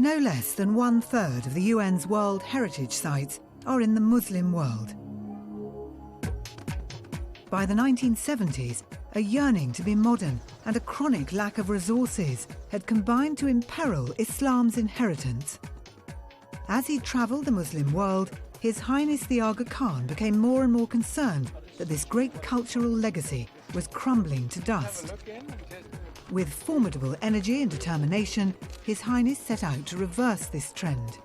No less than 1/3 of the UN's World Heritage Sites are in the Muslim world. By the 1970s, a yearning to be modern and a chronic lack of resources had combined to imperil Islam's inheritance. As he travelled the Muslim world, His Highness the Aga Khan became more and more concerned that this great cultural legacy was crumbling to dust. With formidable energy and determination, His Highness set out to reverse this trend.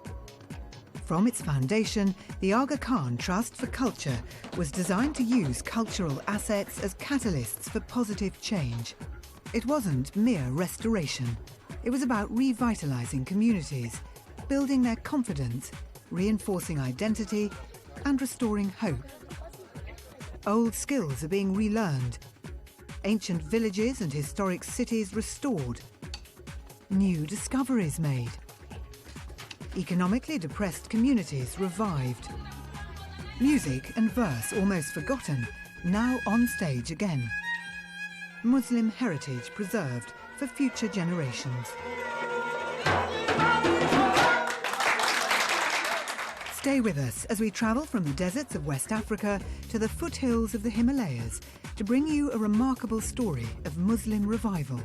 From its foundation, the Aga Khan Trust for Culture was designed to use cultural assets as catalysts for positive change. It wasn't mere restoration. It was about revitalizing communities, building their confidence, reinforcing identity, and restoring hope. Old skills are being relearned, ancient villages and historic cities restored, new discoveries made, economically depressed communities revived, music and verse almost forgotten, now on stage again. Muslim heritage preserved for future generations. Stay with us as we travel from the deserts of West Africa to the foothills of the Himalayas to bring you a remarkable story of Muslim revival.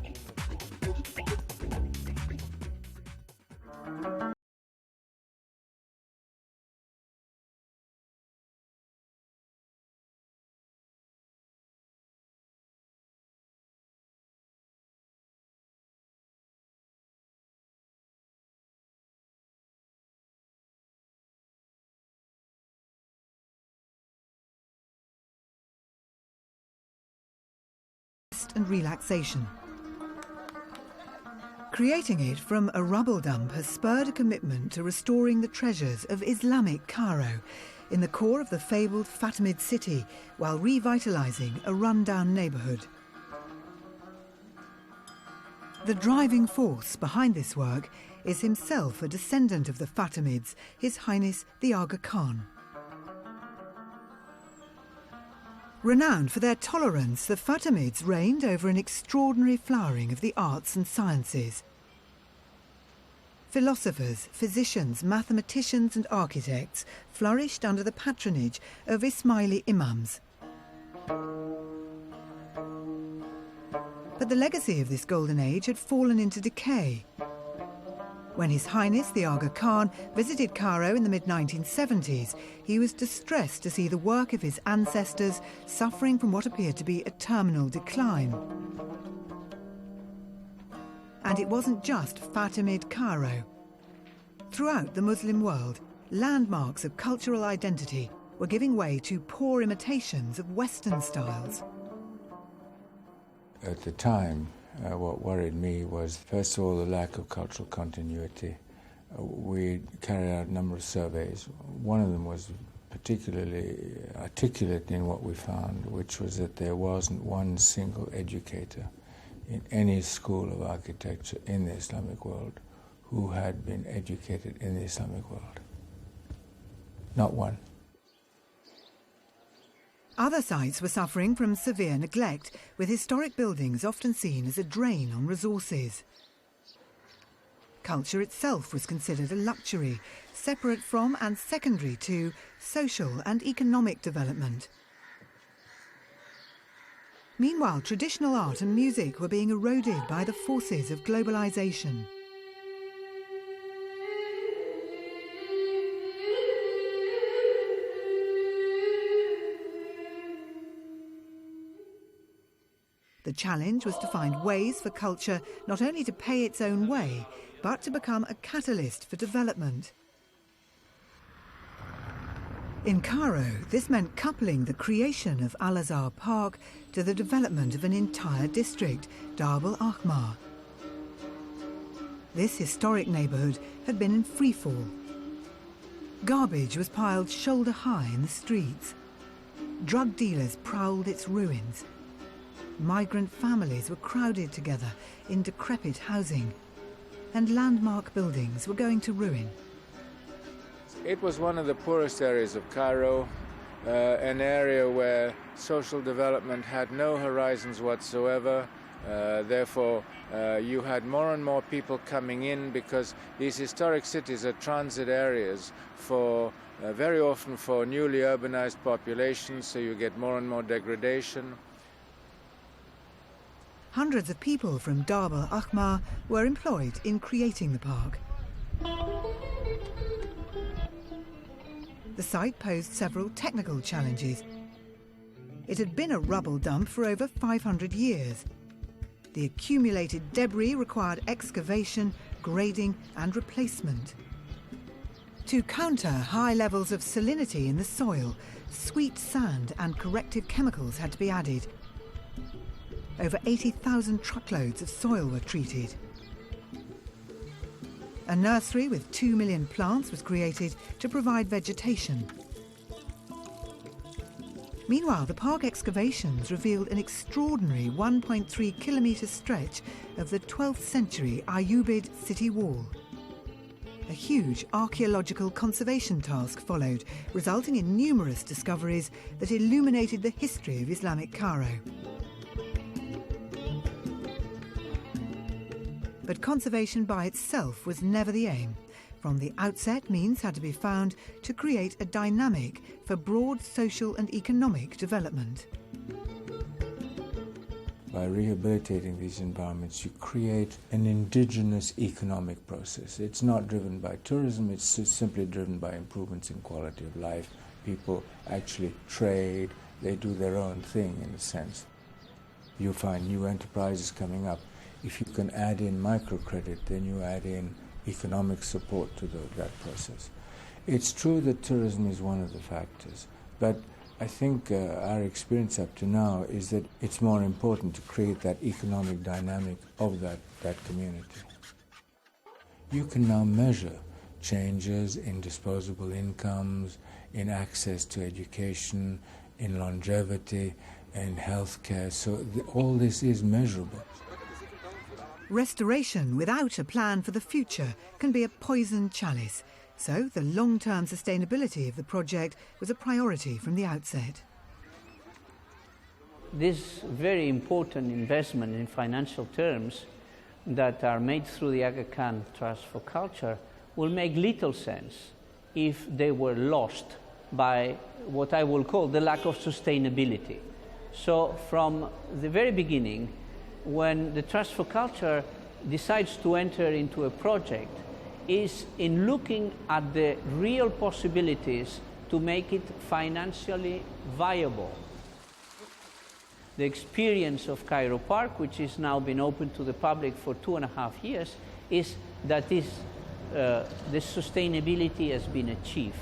And relaxation. Creating it from a rubble dump has spurred a commitment to restoring the treasures of Islamic Cairo in the core of the fabled Fatimid city while revitalizing a rundown neighborhood. The driving force behind this work is himself a descendant of the Fatimids, His Highness the Aga Khan. Renowned for their tolerance, the Fatimids reigned over an extraordinary flowering of the arts and sciences. Philosophers, physicians, mathematicians and architects flourished under the patronage of Ismaili imams. But the legacy of this golden age had fallen into decay. When His Highness the Aga Khan visited Cairo in the mid-1970s, he was distressed to see the work of his ancestors suffering from what appeared to be a terminal decline. And it wasn't just Fatimid Cairo. Throughout the Muslim world, landmarks of cultural identity were giving way to poor imitations of Western styles. At the time, what worried me was, first of all, the lack of cultural continuity. We carried out a number of surveys. One of them was particularly articulate in what we found, which was that there wasn't one single educator in any school of architecture in the Islamic world who had been educated in the Islamic world. Not one. Other sites were suffering from severe neglect, with historic buildings often seen as a drain on resources. Culture itself was considered a luxury, separate from and secondary to social and economic development. Meanwhile, traditional art and music were being eroded by the forces of globalization. The challenge was to find ways for culture not only to pay its own way, but to become a catalyst for development. In Cairo, this meant coupling the creation of Al-Azhar Park to the development of an entire district, Darb al-Ahmar. This historic neighbourhood had been in freefall. Garbage was piled shoulder high in the streets. Drug dealers prowled its ruins. Migrant families were crowded together in decrepit housing, and landmark buildings were going to ruin. It was one of the poorest areas of Cairo, an area where social development had no horizons whatsoever, Therefore, you had more and more people coming in because these historic cities are transit areas for very often for newly urbanized populations, so you get more and more degradation. Hundreds of people from Dar al-Ahmar were employed in creating the park. The site posed several technical challenges. It had been a rubble dump for over 500 years. The accumulated debris required excavation, grading and replacement. To counter high levels of salinity in the soil, sweet sand and corrective chemicals had to be added. Over 80,000 truckloads of soil were treated. A nursery with 2 million plants was created to provide vegetation. Meanwhile, the park excavations revealed an extraordinary 1.3 kilometre stretch of the 12th century Ayyubid city wall. A huge archaeological conservation task followed, resulting in numerous discoveries that illuminated the history of Islamic Cairo. But conservation by itself was never the aim. From the outset, means had to be found to create a dynamic for broad social and economic development. By rehabilitating these environments, you create an indigenous economic process. It's not driven by tourism, it's simply driven by improvements in quality of life. People actually trade, they do their own thing in a sense. You find new enterprises coming up. If you can add in microcredit, then you add in economic support to that process. It's true that tourism is one of the factors, but I think our experience up to now is that it's more important to create that economic dynamic of that community. You can now measure changes in disposable incomes, in access to education, in longevity, in healthcare, so all this is measurable. Restoration without a plan for the future can be a poisoned chalice, so the long-term sustainability of the project was a priority from the outset. This very important investment in financial terms that are made through the Aga Khan Trust for Culture will make little sense if they were lost by what I will call the lack of sustainability. So from the very beginning, when the Trust for Culture decides to enter into a project, is in looking at the real possibilities to make it financially viable. The experience of Cairo Park, which has now been open to the public for 2.5 years, is that the sustainability has been achieved.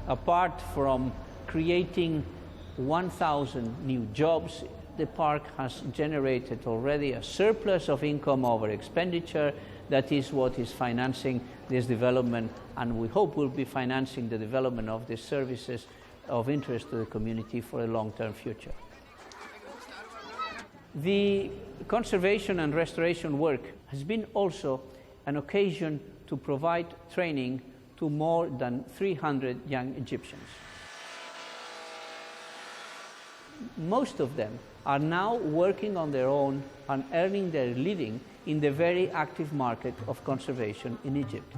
Apart from creating 1,000 new jobs, the park has generated already a surplus of income over expenditure. That is what is financing this development, and we hope will be financing the development of the services of interest to the community for a long-term future. The conservation and restoration work has been also an occasion to provide training to more than 300 young Egyptians. Most of them are now working on their own and earning their living in the very active market of conservation in Egypt.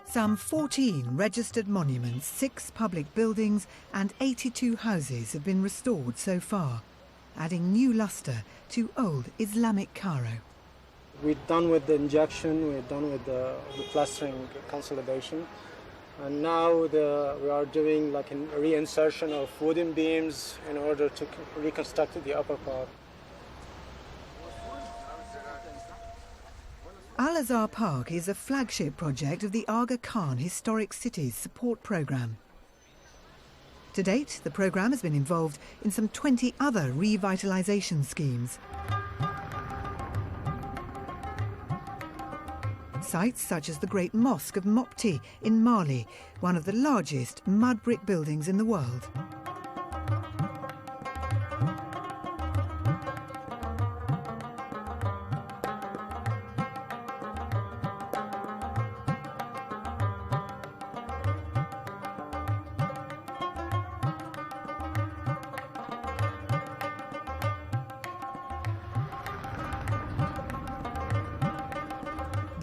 Some 14 registered monuments, 6 public buildings and 82 houses have been restored so far, adding new lustre to old Islamic Cairo. We're done with the injection, we're done with the plastering consolidation, and now we are doing like a reinsertion of wooden beams in order to reconstruct the upper part. Al-Azhar Park is a flagship project of the Aga Khan Historic Cities Support Programme. To date, the programme has been involved in some 20 other revitalisation schemes. Sites such as the Great Mosque of Mopti in Mali, one of the largest mud brick buildings in the world.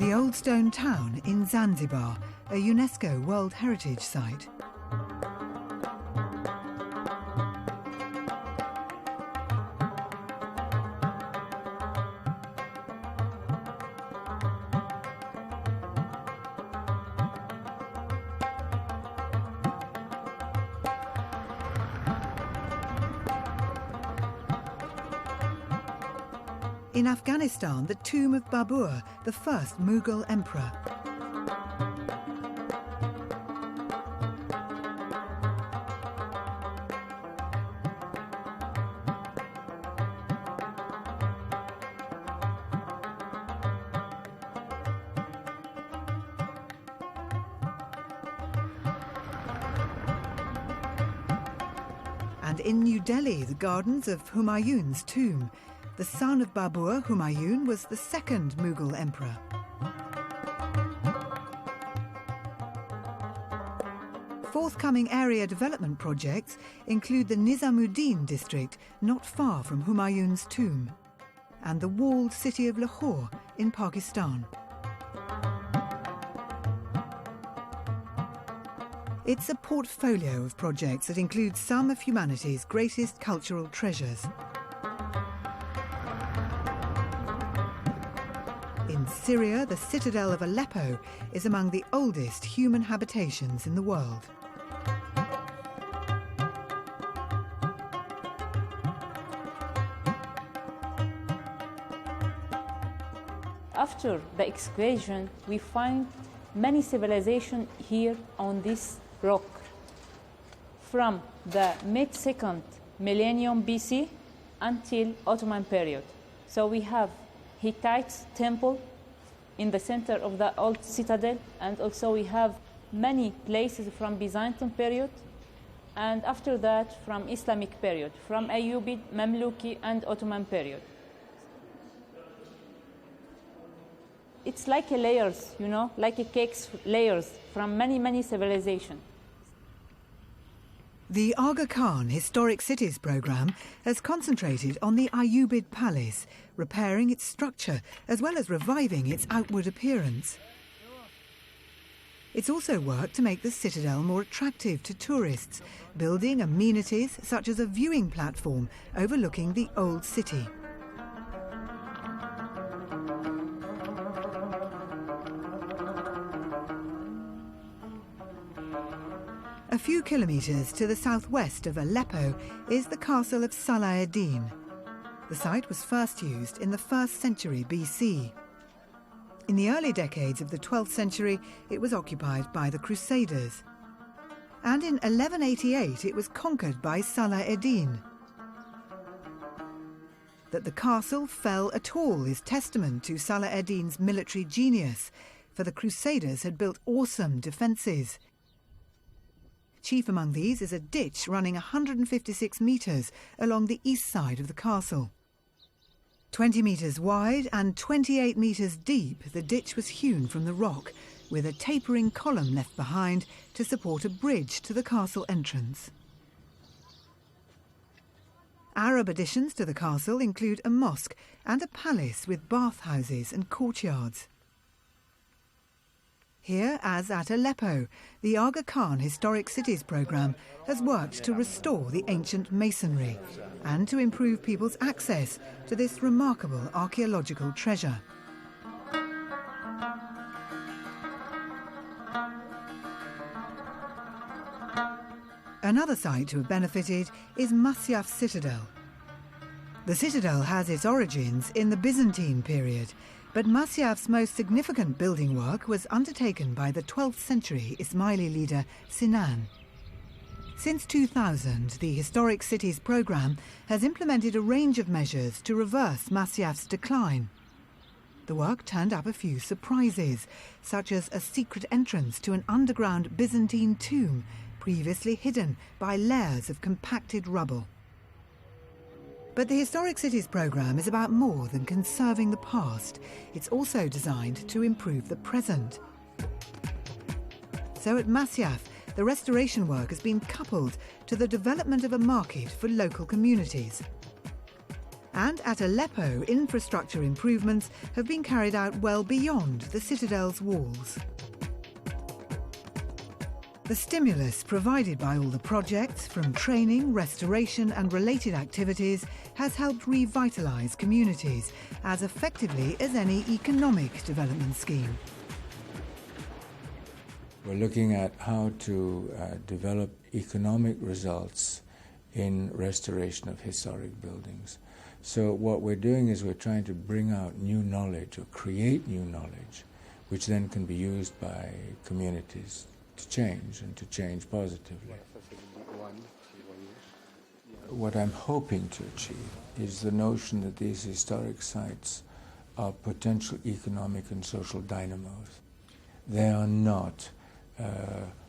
The Old Stone Town in Zanzibar, a UNESCO World Heritage Site. In Afghanistan, the tomb of Babur, the first Mughal emperor. And in New Delhi, the gardens of Humayun's tomb. The son of Babur, Humayun, was the second Mughal emperor. Forthcoming area development projects include the Nizamuddin district, not far from Humayun's tomb, and the walled city of Lahore in Pakistan. It's a portfolio of projects that includes some of humanity's greatest cultural treasures. In Syria, the citadel of Aleppo is among the oldest human habitations in the world. After the excavation, we find many civilizations here on this rock. From the mid-2nd millennium BC until Ottoman period. So we have Hittite temple in the center of the old citadel, and also we have many places from Byzantine period, and after that from Islamic period, from Ayyubid, Mamluki, and Ottoman period. It's like a layers, you know, like a cake's layers from many civilizations. The Aga Khan Historic Cities programme has concentrated on the Ayyubid Palace, repairing its structure as well as reviving its outward appearance. It's also worked to make the citadel more attractive to tourists, building amenities such as a viewing platform overlooking the old city. A few kilometres to the southwest of Aleppo is the castle of Salah ad-Din. The site was first used in the 1st century BC. In the early decades of the 12th century, it was occupied by the Crusaders. And in 1188, it was conquered by Salah ad-Din. That the castle fell at all is testament to Salah ad-Din's military genius, for the Crusaders had built awesome defences. Chief among these is a ditch running 156 metres along the east side of the castle. 20 metres wide and 28 metres deep, the ditch was hewn from the rock, with a tapering column left behind to support a bridge to the castle entrance. Arab additions to the castle include a mosque and a palace with bathhouses and courtyards. Here, as at Aleppo, the Aga Khan Historic Cities programme has worked to restore the ancient masonry and to improve people's access to this remarkable archaeological treasure. Another site to have benefited is Masyaf Citadel. The citadel has its origins in the Byzantine period, but Masyaf's most significant building work was undertaken by the 12th century Ismaili leader Sinan. Since 2000, the Historic Cities programme has implemented a range of measures to reverse Masyaf's decline. The work turned up a few surprises, such as a secret entrance to an underground Byzantine tomb previously hidden by layers of compacted rubble. But the Historic Cities programme is about more than conserving the past. It's also designed to improve the present. So at Masyaf, the restoration work has been coupled to the development of a market for local communities. And at Aleppo, infrastructure improvements have been carried out well beyond the citadel's walls. The stimulus provided by all the projects, from training, restoration and related activities, has helped revitalise communities as effectively as any economic development scheme. We're looking at how to develop economic results in restoration of historic buildings. So what we're doing is we're trying to bring out new knowledge or create new knowledge, which then can be used by communities to change and to change positively. What I'm hoping to achieve is the notion that these historic sites are potential economic and social dynamos. They are not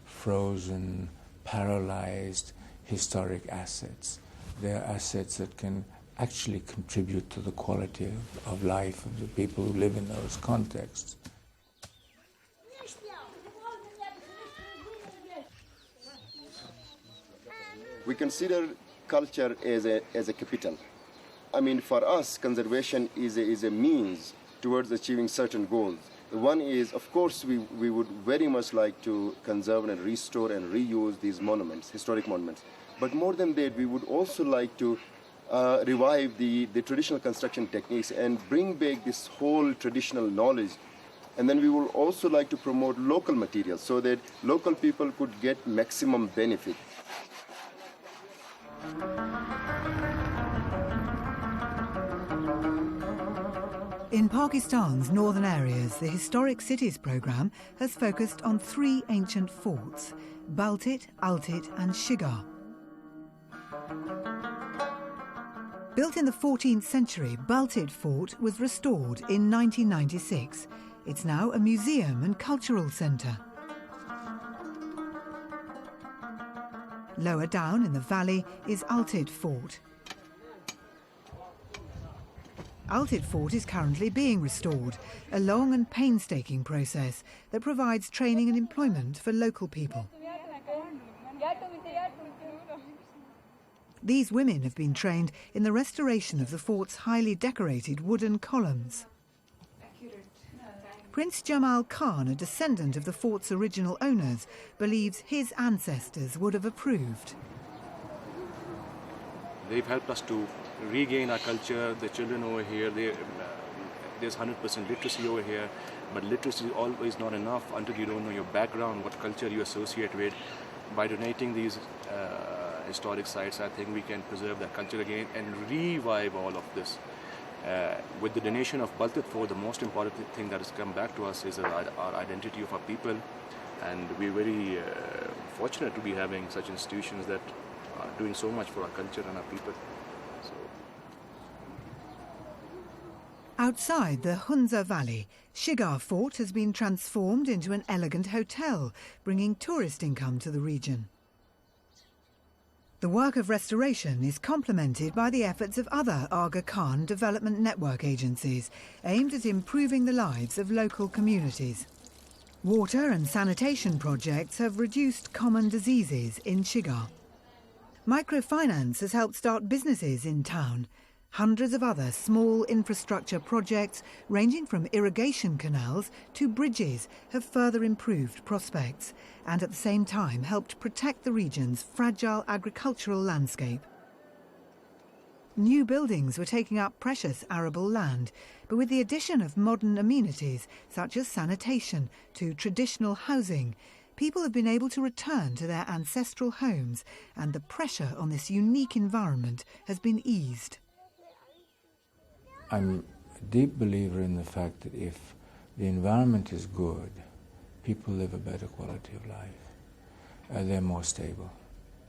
frozen, paralyzed historic assets. They're assets that can actually contribute to the quality of life of the people who live in those contexts. We consider culture as a capital. I mean, for us, conservation is a means towards achieving certain goals. One is, of course, we would very much like to conserve and restore and reuse these monuments, historic monuments. But more than that, we would also like to revive the traditional construction techniques and bring back this whole traditional knowledge. And then we would also like to promote local materials so that local people could get maximum benefit. In Pakistan's northern areas, the Historic Cities programme has focused on 3 ancient forts, Baltit, Altit and Shigar. Built in the 14th century, Baltit Fort was restored in 1996. It's now a museum and cultural centre. Lower down in the valley is Altit Fort. Altit Fort is currently being restored, a long and painstaking process that provides training and employment for local people. These women have been trained in the restoration of the fort's highly decorated wooden columns. Prince Jamal Khan, a descendant of the fort's original owners, believes his ancestors would have approved. They've helped us to regain our culture. The children over here, there's 100% literacy over here, but literacy is always not enough until you don't know your background, what culture you associate with. By donating these historic sites, I think we can preserve that culture again and revive all of this. With the donation of Baltit Fort, the most important thing that has come back to us is our identity of our people, and we're very fortunate to be having such institutions that are doing so much for our culture and our people. Outside the Hunza Valley, Shigar Fort has been transformed into an elegant hotel, bringing tourist income to the region. The work of restoration is complemented by the efforts of other Aga Khan Development Network agencies aimed at improving the lives of local communities. Water and sanitation projects have reduced common diseases in Shigar. Microfinance has helped start businesses in town. Hundreds of other small infrastructure projects, ranging from irrigation canals to bridges, have further improved prospects and at the same time helped protect the region's fragile agricultural landscape. New buildings were taking up precious arable land, but with the addition of modern amenities such as sanitation to traditional housing, people have been able to return to their ancestral homes, and the pressure on this unique environment has been eased. I'm a deep believer in the fact that if the environment is good, people live a better quality of life. They're more stable.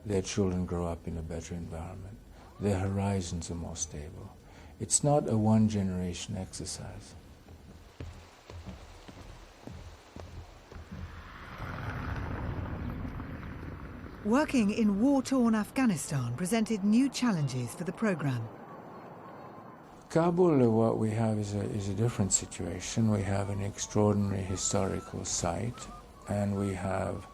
Their children grow up in a better environment. Their horizons are more stable. It's not a one-generation exercise. Working in war-torn Afghanistan presented new challenges for the programme. Kabul, what we have is a different situation. We have an extraordinary historical site, and we have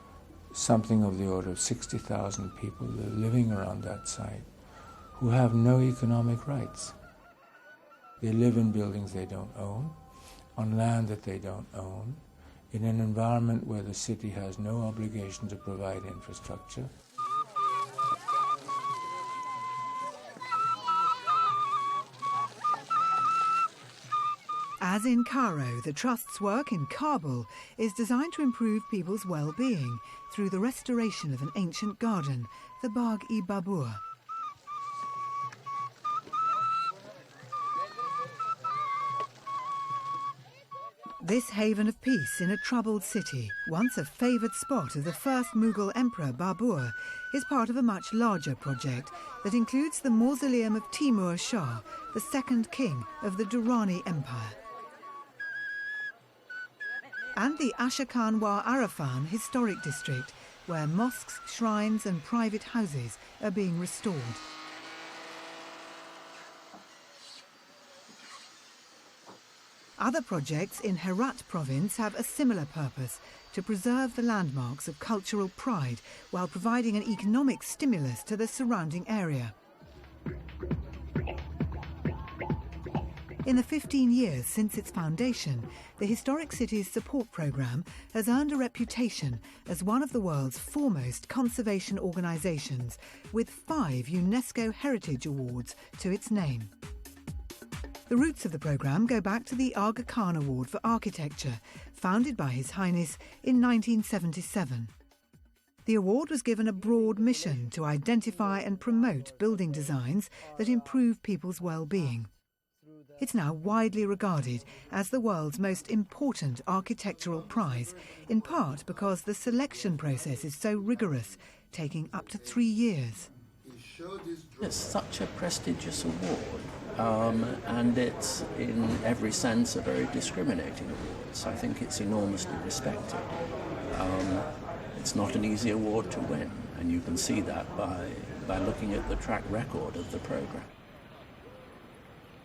something of the order of 60,000 people living around that site who have no economic rights. They live in buildings they don't own, on land that they don't own, in an environment where the city has no obligation to provide infrastructure. As in Cairo, the Trust's work in Kabul is designed to improve people's well-being through the restoration of an ancient garden, the Bagh-e-Babur. This haven of peace in a troubled city, once a favoured spot of the first Mughal emperor Babur, is part of a much larger project that includes the mausoleum of Timur Shah, the second king of the Durrani Empire, and the Aga Khan Award historic district, where mosques, shrines and private houses are being restored. Other projects in Herat province have a similar purpose, to preserve the landmarks of cultural pride while providing an economic stimulus to the surrounding area. In the 15 years since its foundation, the Historic Cities Support Programme has earned a reputation as one of the world's foremost conservation organisations, with 5 UNESCO Heritage Awards to its name. The roots of the programme go back to the Aga Khan Award for Architecture, founded by His Highness in 1977. The award was given a broad mission to identify and promote building designs that improve people's well-being. It's now widely regarded as the world's most important architectural prize, in part because the selection process is so rigorous, taking up to 3 years. It's such a prestigious award, and it's in every sense a very discriminating award, so I think it's enormously respected. It's not an easy award to win, and you can see that by looking at the track record of the programme.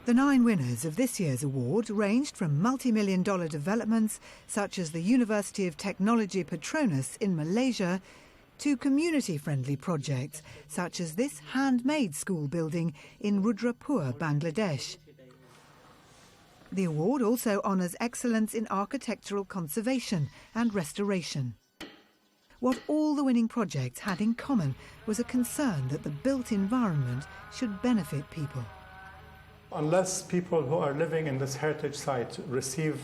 The 9 winners of this year's award ranged from multi-million-dollar developments such as the University of Technology Petronas in Malaysia to community-friendly projects such as this handmade school building in Rudrapur, Bangladesh. The award also honours excellence in architectural conservation and restoration. What all the winning projects had in common was a concern that the built environment should benefit people. Unless people who are living in this heritage site receive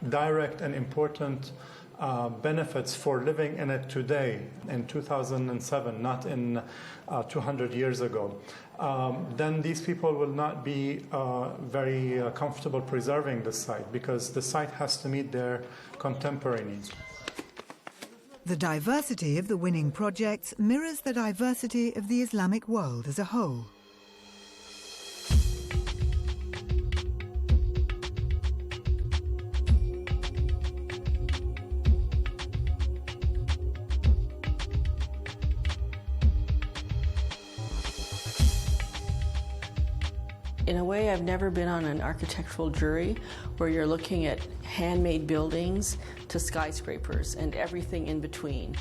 direct and important benefits for living in it today, in 2007, not in 200 years ago, then these people will not be very comfortable preserving the site, because the site has to meet their contemporary needs. The diversity of the winning projects mirrors the diversity of the Islamic world as a whole. In a way, I've never been on an architectural jury where you're looking at handmade buildings to skyscrapers and everything in between.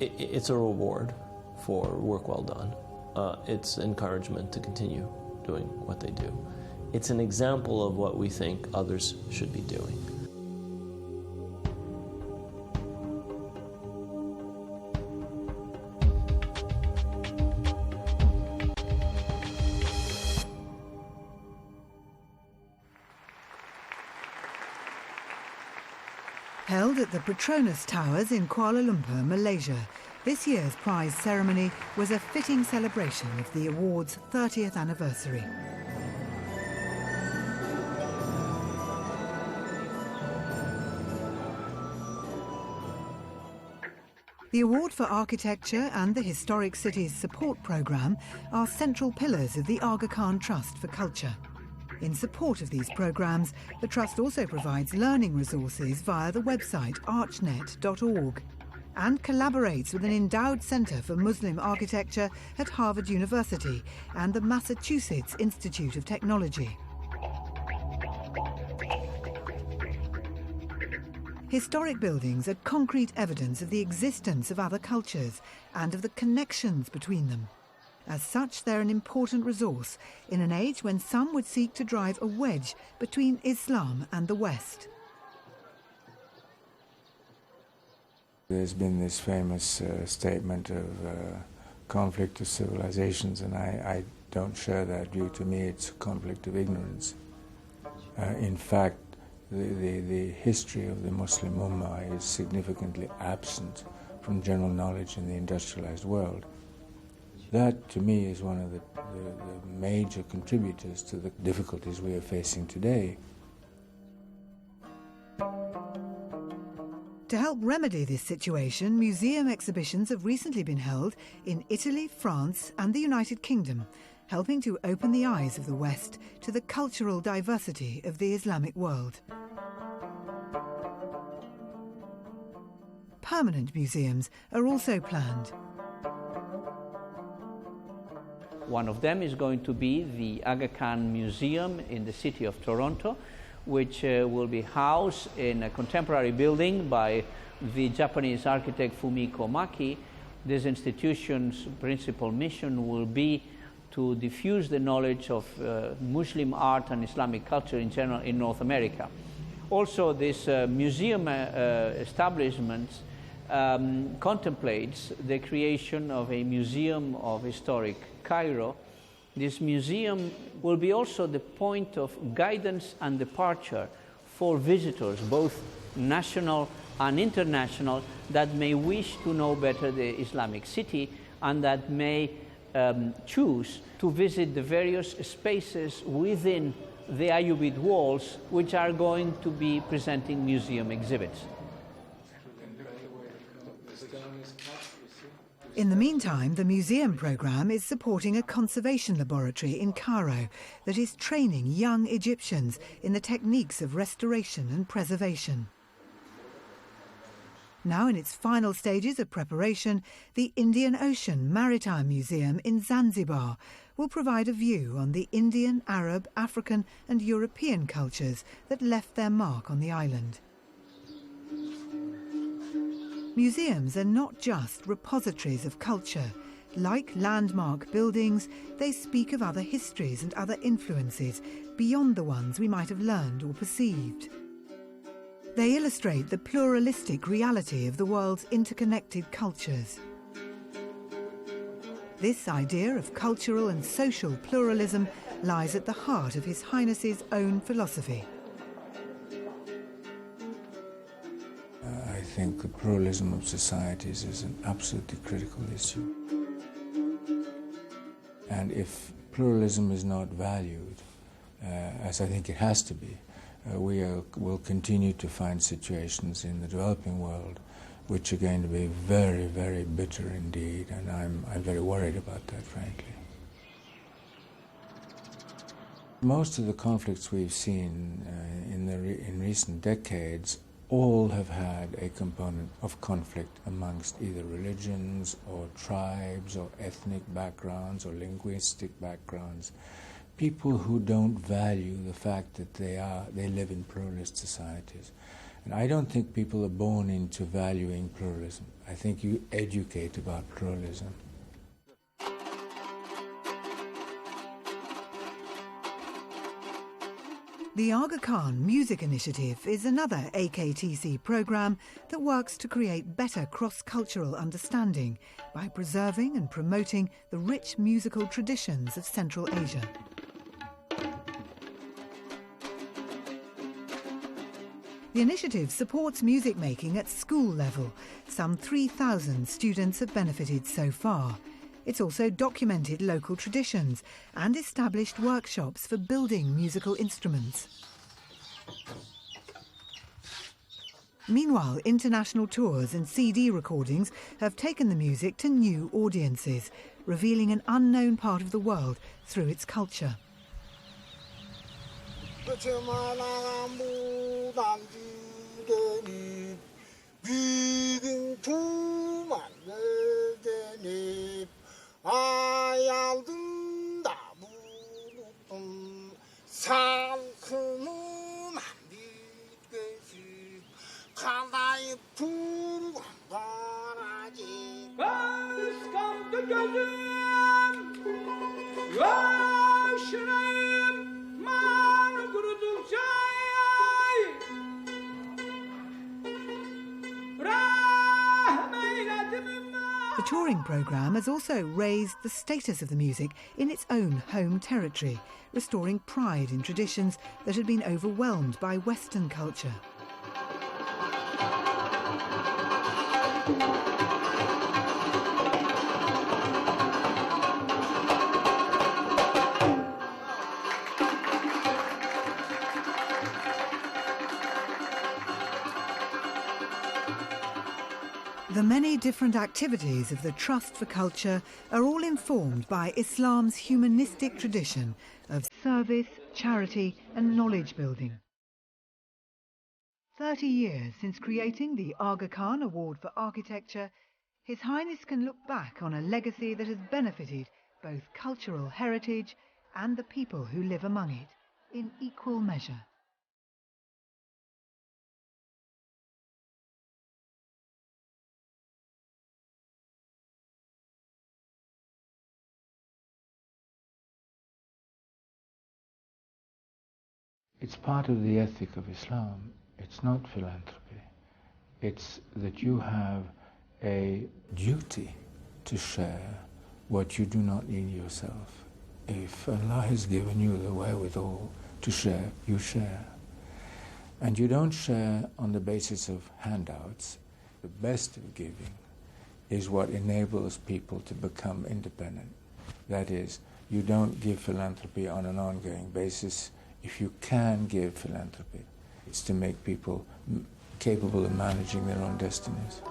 It's a reward for work well done. It's encouragement to continue doing what they do. It's an example of what we think others should be doing. Held at the Petronas Towers in Kuala Lumpur, Malaysia, this year's prize ceremony was a fitting celebration of the award's 30th anniversary. The Award for Architecture and the Historic Cities Support Programme are central pillars of the Aga Khan Trust for Culture. In support of these programmes, the Trust also provides learning resources via the website archnet.org and collaborates with an endowed Centre for Muslim Architecture at Harvard University and the Massachusetts Institute of Technology. Historic buildings are concrete evidence of the existence of other cultures and of the connections between them. As such, they're an important resource in an age when some would seek to drive a wedge between Islam and the West. There's been this famous statement of conflict of civilizations, and I don't share that view. To me, it's a conflict of ignorance. In fact, the history of the Muslim Ummah is significantly absent from general knowledge in the industrialized world. That, to me, is one of the major contributors to the difficulties we are facing today. To help remedy this situation, museum exhibitions have recently been held in Italy, France, and the United Kingdom, helping to open the eyes of the West to the cultural diversity of the Islamic world. Permanent museums are also planned. One of them is going to be the Aga Khan Museum in the city of Toronto, which will be housed in a contemporary building by the Japanese architect Fumiko Maki. This institution's principal mission will be to diffuse the knowledge of Muslim art and Islamic culture in general in North America. Also, this museum establishment contemplates the creation of a museum of historic Cairo. This museum will be also the point of guidance and departure for visitors, both national and international, that may wish to know better the Islamic city and that may choose to visit the various spaces within the Ayyubid walls, which are going to be presenting museum exhibits. In the meantime, the museum programme is supporting a conservation laboratory in Cairo that is training young Egyptians in the techniques of restoration and preservation. Now in its final stages of preparation, the Indian Ocean Maritime Museum in Zanzibar will provide a view on the Indian, Arab, African and European cultures that left their mark on the island. Museums are not just repositories of culture. Like landmark buildings, they speak of other histories and other influences beyond the ones we might have learned or perceived. They illustrate the pluralistic reality of the world's interconnected cultures. This idea of cultural and social pluralism lies at the heart of His Highness's own philosophy. I think the pluralism of societies is an absolutely critical issue. And if pluralism is not valued, as I think it has to be, we will continue to find situations in the developing world which are going to be very, very bitter indeed, and I'm very worried about that, frankly. Most of the conflicts we've seen in recent decades all have had a component of conflict amongst either religions or tribes or ethnic backgrounds or linguistic backgrounds. People who don't value the fact that they live in pluralist societies. And I don't think people are born into valuing pluralism. I think you educate about pluralism. The Aga Khan Music Initiative is another AKTC programme that works to create better cross-cultural understanding by preserving and promoting the rich musical traditions of Central Asia. The initiative supports music making at school level. Some 3,000 students have benefited so far. It's also documented local traditions and established workshops for building musical instruments. Meanwhile, international tours and CD recordings have taken the music to new audiences, revealing an unknown part of the world through its culture. Salkımın bir gözü kan The touring programme has also raised the status of the music in its own home territory, restoring pride in traditions that had been overwhelmed by Western culture. The many different activities of the Trust for Culture are all informed by Islam's humanistic tradition of service, charity and knowledge building. 30 years since creating the Aga Khan Award for Architecture, His Highness can look back on a legacy that has benefited both cultural heritage and the people who live among it in equal measure. It's part of the ethic of Islam. It's not philanthropy. It's that you have a duty to share what you do not need yourself. If Allah has given you the wherewithal to share, you share. And you don't share on the basis of handouts. The best of giving is what enables people to become independent. That is, you don't give philanthropy on an ongoing basis. If you can give philanthropy, it's to make people capable of managing their own destinies.